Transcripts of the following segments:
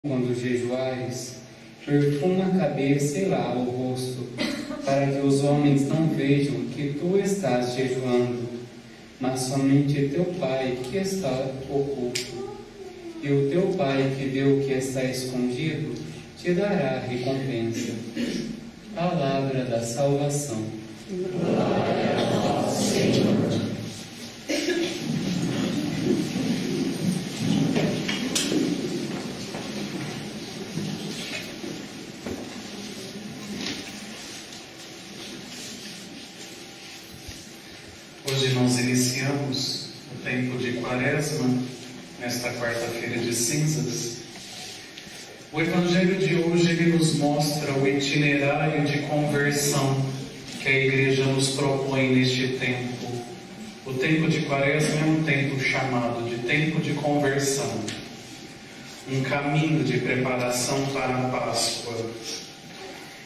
Quando jejuares, perfuma a cabeça e lava o rosto, para que os homens não vejam que tu estás jejuando, mas somente teu Pai que está oculto. E o teu Pai que vê o que está escondido, te dará recompensa. Palavra da salvação. Glória a vós, Senhor. Hoje nós iniciamos o tempo de Quaresma, nesta quarta-feira de cinzas. O Evangelho de hoje ele nos mostra o itinerário de conversão que a Igreja nos propõe neste tempo. O tempo de Quaresma é um tempo chamado de tempo de conversão, um caminho de preparação para a Páscoa.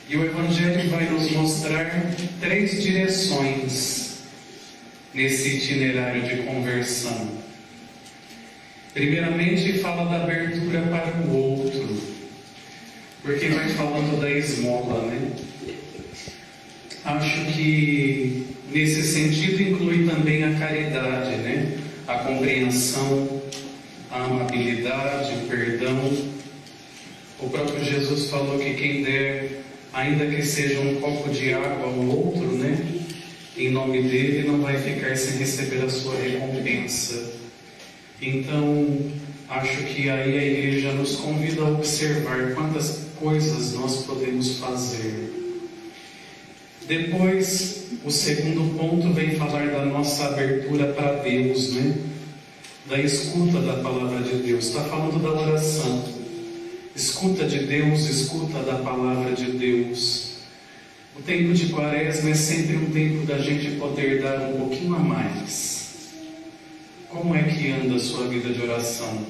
E o Evangelho vai nos mostrar 3 direções nesse itinerário de conversão. Primeiramente, fala da abertura para o outro, porque vai falando da esmola, né? Acho que nesse sentido inclui também a caridade, né? A compreensão, a amabilidade, o perdão. O próprio Jesus falou que quem der, ainda que seja um copo de água ao outro, né? Em nome dele, não vai ficar sem receber a sua recompensa. Então, acho que aí a Igreja nos convida a observar quantas coisas nós podemos fazer. Depois, o segundo ponto vem falar da nossa abertura para Deus, né? Da escuta da palavra de Deus. Está falando da oração. Escuta de Deus, escuta da palavra de Deus. O tempo de Quaresma é sempre um tempo da gente poder dar um pouquinho a mais. Como é que anda a sua vida de oração?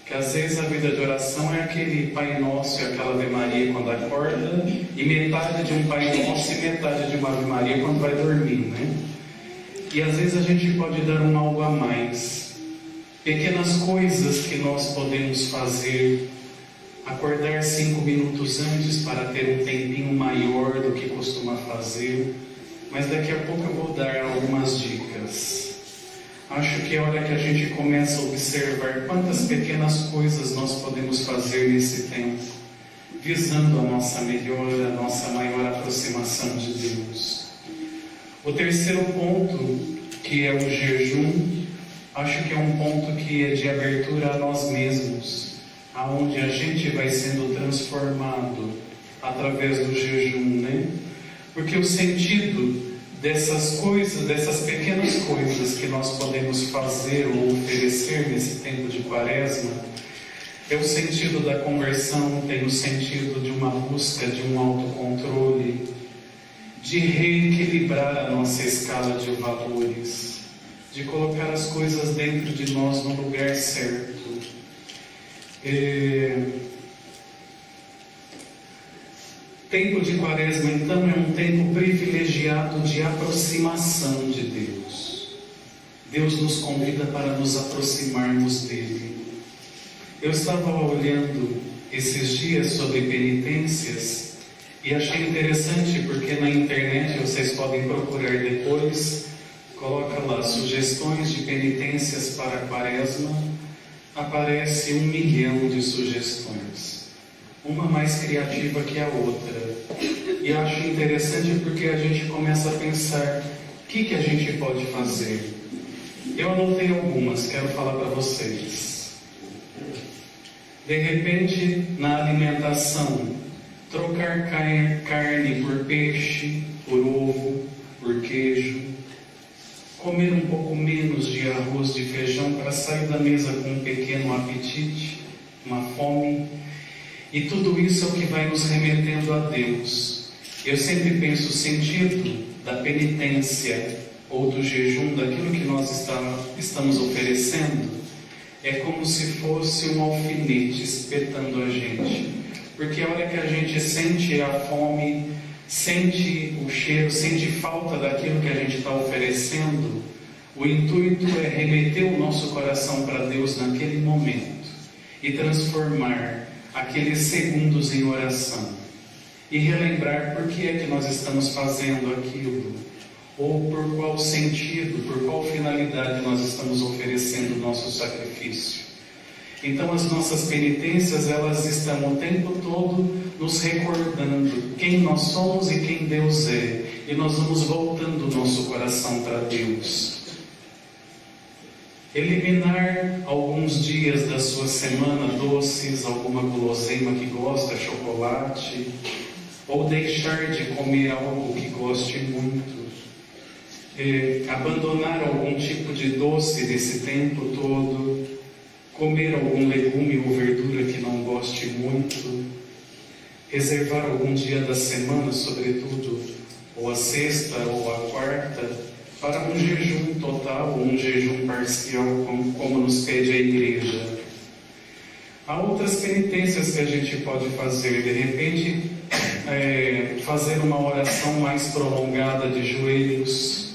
Que às vezes a vida de oração é aquele Pai Nosso e aquela Ave Maria quando acorda, e metade de um Pai Nosso e metade de uma Ave Maria quando vai dormir, né? E às vezes a gente pode dar um algo a mais. Pequenas coisas que nós podemos fazer. Acordar 5 minutos antes para ter um tempinho maior do que costuma fazer, mas daqui a pouco eu vou dar algumas dicas. Acho que é hora que a gente começa a observar quantas pequenas coisas nós podemos fazer nesse tempo, visando a nossa melhora, a nossa maior aproximação de Deus. O terceiro ponto, que é o jejum, acho que é um ponto que é de abertura a nós mesmos, aonde a gente vai sendo transformado através do jejum, né? Porque o sentido dessas coisas, dessas pequenas coisas que nós podemos fazer ou oferecer nesse tempo de Quaresma, é o sentido da conversão, tem o sentido de uma busca de um autocontrole, de reequilibrar a nossa escala de valores, de colocar as coisas dentro de nós no lugar certo. Tempo de Quaresma, então, é um tempo privilegiado de aproximação de Deus. Deus nos convida para nos aproximarmos dele. Eu estava olhando esses dias sobre penitências e achei interessante porque na internet, vocês podem procurar depois, coloca lá sugestões de penitências para a Quaresma. Aparece 1 milhão de sugestões, uma mais criativa que a outra, e acho interessante porque a gente começa a pensar o que a gente pode fazer. Eu anotei algumas, quero falar para vocês. De repente, na alimentação, trocar carne por peixe, por ovo, por queijo, comer um pouco menos de arroz, de feijão, para sair da mesa com um pequeno apetite, uma fome. E tudo isso é o que vai nos remetendo a Deus. Eu sempre penso o sentido da penitência ou do jejum, daquilo que nós estamos oferecendo, é como se fosse um alfinete espetando a gente. Porque a hora que a gente sente a fome, sente o cheiro, sente falta daquilo que a gente está oferecendo, o intuito é remeter o nosso coração para Deus naquele momento e transformar aqueles segundos em oração e relembrar por que é que nós estamos fazendo aquilo, ou por qual sentido, por qual finalidade nós estamos oferecendo o nosso sacrifício. Então as nossas penitências, elas estão o tempo todo nos recordando quem nós somos e quem Deus é, e nós vamos voltando o nosso coração para Deus. Eliminar alguns dias da sua semana doces, alguma guloseima que gosta, chocolate, ou deixar de comer algo que goste muito. Abandonar algum tipo de doce desse tempo todo, comer algum legume ou verdura que não goste muito, reservar algum dia da semana, sobretudo, ou a sexta ou a quarta, para um jejum total ou um jejum parcial, como nos pede a igreja. Há outras penitências que a gente pode fazer. De repente, fazer uma oração mais prolongada de joelhos.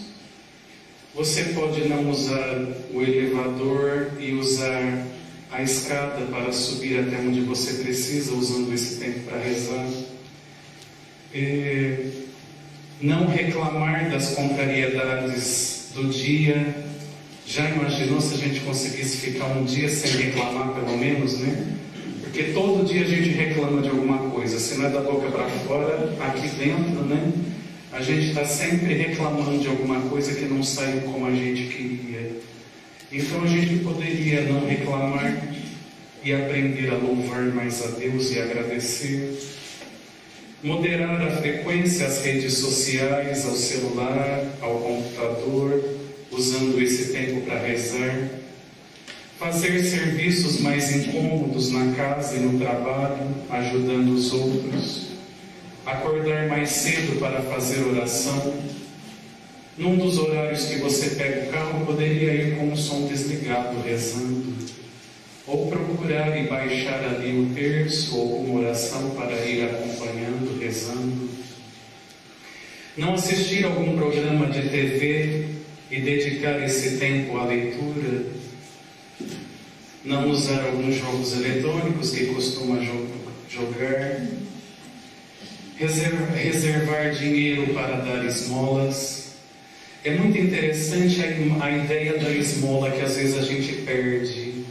Você pode não usar o elevador e usar a escada para subir até onde você precisa, usando esse tempo para rezar. Não reclamar das contrariedades do dia. Já imaginou se a gente conseguisse ficar um dia sem reclamar, pelo menos, né? Porque todo dia a gente reclama de alguma coisa. Se não é da boca para fora, aqui dentro, né? A gente está sempre reclamando de alguma coisa que não saiu como a gente queria. Então a gente poderia não reclamar e aprender a louvar mais a Deus e agradecer. Moderar a frequência às redes sociais, ao celular, ao computador, usando esse tempo para rezar. Fazer serviços mais incômodos na casa e no trabalho, ajudando os outros. Acordar mais cedo para fazer oração. Num dos horários que você pega o carro, poderia ir com o som desligado, rezando. Ou procurar e baixar ali o terço ou uma oração para ir acompanhando, rezando. Não assistir a algum programa de TV e dedicar esse tempo à leitura. Não usar alguns jogos eletrônicos que costuma jogar. Reservar dinheiro para dar esmolas. É muito interessante a ideia da esmola que às vezes a gente perde.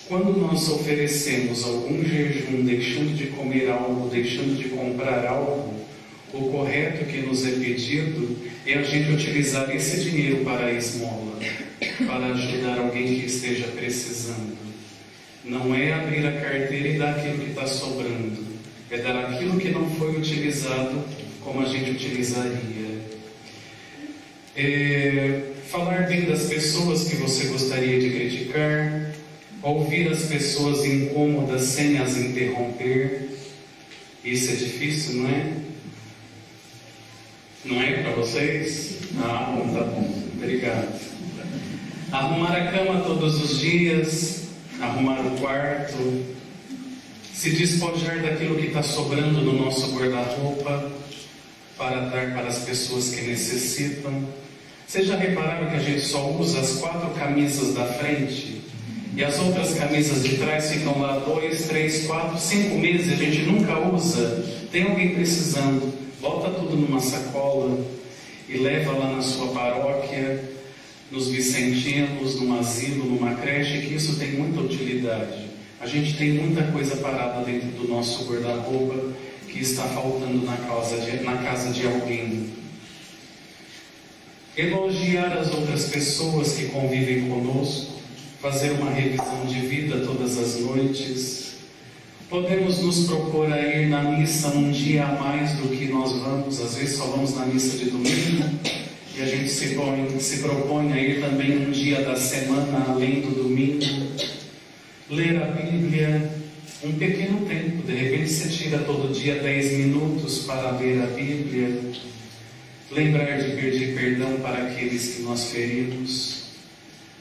Quando nós oferecemos algum jejum, deixando de comer algo, deixando de comprar algo, o correto que nos é pedido é a gente utilizar esse dinheiro para a esmola, para ajudar alguém que esteja precisando. Não é abrir a carteira e dar aquilo que está sobrando, é dar aquilo que não foi utilizado como a gente utilizaria. Falar bem das pessoas que você gostaria de criticar, ouvir as pessoas incômodas sem as interromper. Isso é difícil, não é? Não é para vocês? Ah, bom, tá bom. Obrigado. Arrumar a cama todos os dias, arrumar o quarto, se despojar daquilo que está sobrando no nosso guarda-roupa para dar para as pessoas que necessitam. Vocês já repararam que a gente só usa as 4 camisas da frente? E as outras camisas de trás ficam lá 2, 3, 4, 5 meses e a gente nunca usa. Tem alguém precisando, bota tudo numa sacola e leva lá na sua paróquia, nos vicentinos, num asilo, numa creche, que isso tem muita utilidade. A gente tem muita coisa parada dentro do nosso guarda-roupa que está faltando na casa de alguém. Elogiar as outras pessoas que convivem conosco, fazer uma revisão de vida todas as noites. Podemos nos propor a ir na missa um dia a mais do que nós vamos. Às vezes só vamos na missa de domingo e a gente se propõe a ir também um dia da semana além do domingo. Ler a Bíblia, um pequeno tempo. De repente você tira todo dia 10 minutos para ler a Bíblia. Lembrar de pedir perdão para aqueles que nós ferimos.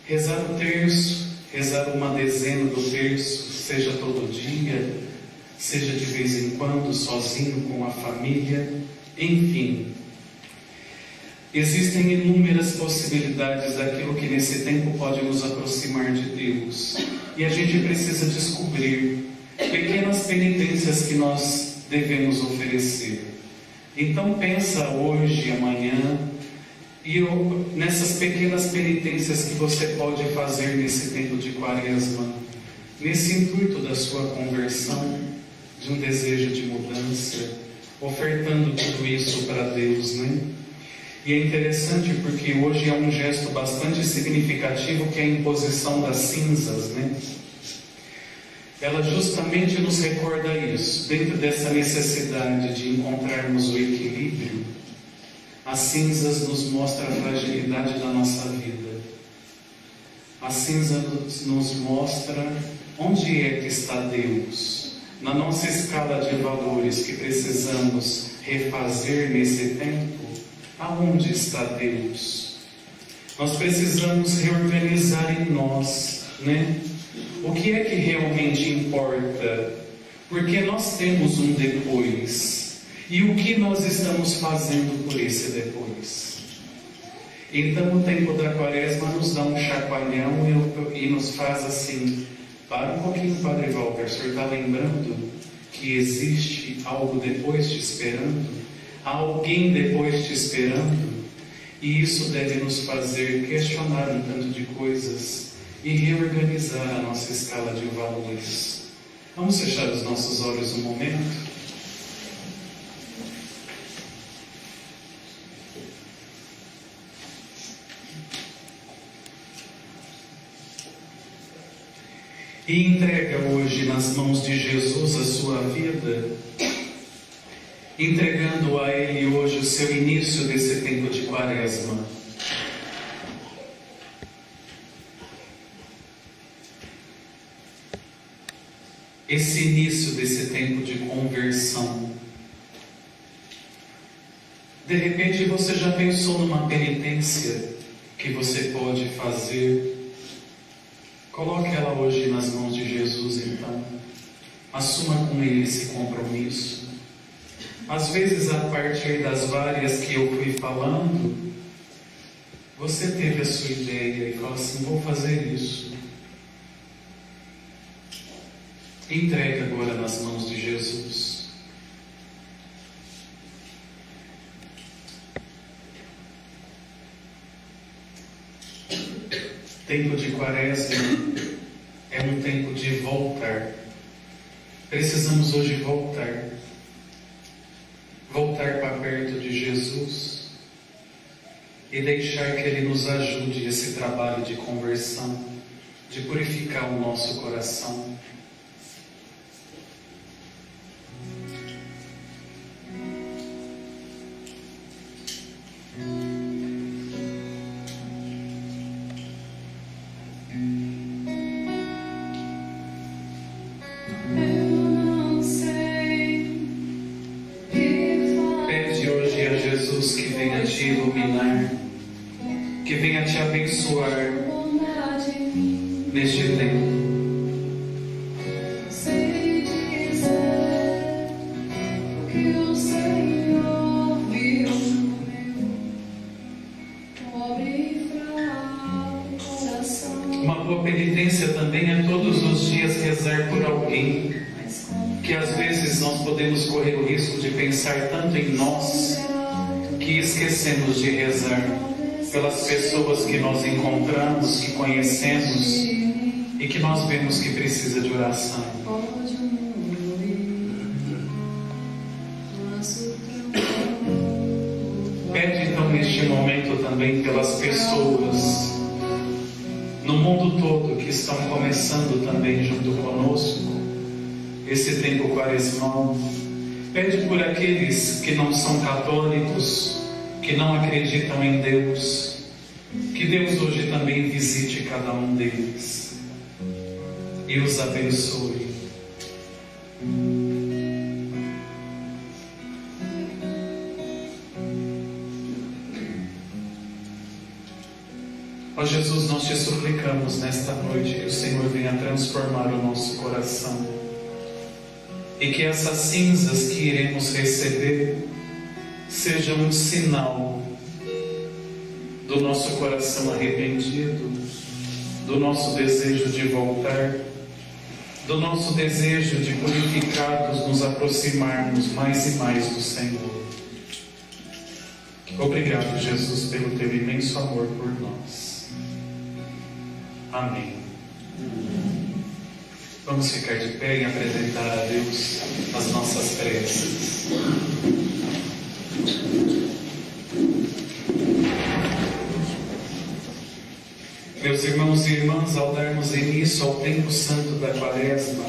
Rezar o terço, rezar uma dezena do terço, seja todo dia, seja de vez em quando, sozinho, com a família, enfim. Existem inúmeras possibilidades daquilo que nesse tempo pode nos aproximar de Deus. E a gente precisa descobrir. pequenas penitências que nós devemos oferecer. Então pensa hoje, amanhã, e nessas pequenas penitências que você pode fazer nesse tempo de Quaresma, nesse intuito da sua conversão, de um desejo de mudança, ofertando tudo isso para Deus, né? E é interessante porque hoje é um gesto bastante significativo, que é a imposição das cinzas, né? Ela justamente nos recorda isso, dentro dessa necessidade de encontrarmos o equilíbrio. As cinzas nos mostram a fragilidade da nossa vida. A cinza nos mostra onde é que está Deus. Na nossa escala de valores que precisamos refazer nesse tempo, aonde está Deus? Nós precisamos reorganizar em nós, né? O que é que realmente importa? Porque nós temos um depois. E o que nós estamos fazendo por esse depois? Então o tempo da Quaresma nos dá um chacoalhão e nos faz assim: para um pouquinho, Padre Walter, o senhor está lembrando que existe algo depois te esperando? Há alguém depois te esperando? E isso deve nos fazer questionar um tanto de coisas e reorganizar a nossa escala de valores. Vamos fechar os nossos olhos um momento? E entrega hoje nas mãos de Jesus a sua vida, entregando a Ele hoje o seu início desse tempo de Quaresma. Esse início desse tempo de conversão. De repente você já pensou numa penitência que você pode fazer? Coloque ela hoje nas mãos de Jesus, então. Assuma com Ele esse compromisso. Às vezes, a partir das várias que eu fui falando, você teve a sua ideia e fala assim: vou fazer isso. Entregue agora nas mãos de Jesus. Tempo de Quaresma é um tempo de voltar. Precisamos hoje voltar. Voltar para perto de Jesus e deixar que Ele nos ajude esse trabalho de conversão, de purificar o nosso coração. Que venha te iluminar, que venha te abençoar neste tempo. Sei dizer o que o Senhor viu no meu pobre e fraco coração. Uma boa penitência também é todos os dias rezar por alguém, que às vezes nós podemos correr o risco de pensar tanto em nós que esquecemos de rezar pelas pessoas que nós encontramos, que conhecemos e que nós vemos que precisa de oração. Pede então neste momento também pelas pessoas no mundo todo que estão começando também junto conosco esse tempo quaresmal. Pede por aqueles que não são católicos, que não acreditam em Deus, que Deus hoje também visite cada um deles e os abençoe. Ó Jesus, nós te suplicamos nesta noite que o Senhor venha transformar o nosso coração. E que essas cinzas que iremos receber sejam um sinal do nosso coração arrependido, do nosso desejo de voltar, do nosso desejo de purificados nos aproximarmos mais e mais do Senhor. Obrigado, Jesus, pelo teu imenso amor por nós. Amém. Vamos ficar de pé e apresentar a Deus as nossas preces. Meus irmãos e irmãs, ao darmos início ao tempo santo da Quaresma,